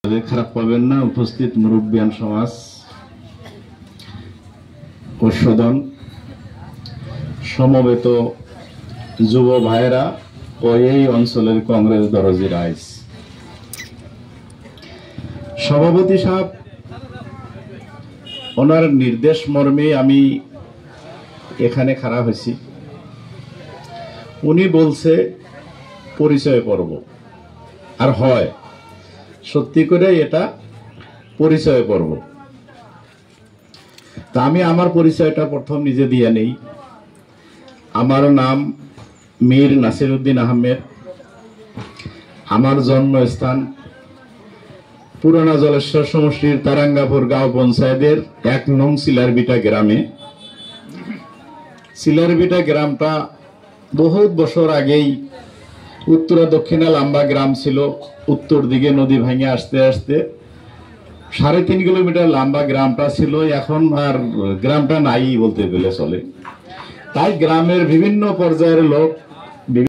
খারাপ পাবেন না। উপস্থিত মুরব্বিয়ান সমাজ ও সদন, সমবেত যুব ভাইয়েরা ও এই অঞ্চলের কংগ্রেস দরজি রাইস, সভাপতি সাহেব ওনার নির্দেশ মর্মে আমি এখানে খাড়া হয়েছি। উনি বলছে পরিচয় পর্ব, আর হয় সত্যি করে এটা পরিচয় পর্ব। তা আমি আমার পরিচয়টা প্রথম নিজে দিয়ে নেই। আমার নাম মীর নাসিরউদ্দিন আহমেদ। আমার জন্মস্থান পুরানা জলেশ্বর সমষ্টির তারাঙ্গাপুর গাঁও পঞ্চায়েতের 1 নং সিলারবিটা গ্রামে। সিলারবিটা গ্রামটা বহুত বছর আগেই উত্তরা দক্ষিণা লম্বা গ্রাম ছিল। উত্তর দিকে নদী ভেঙে আসতে আসতে 3.5 কিলোমিটার লম্বা গ্রামটা ছিল। এখন আর গ্রামটা নাই বলতে গেলে চলে। তাই গ্রামের বিভিন্ন পর্যায়ের লোক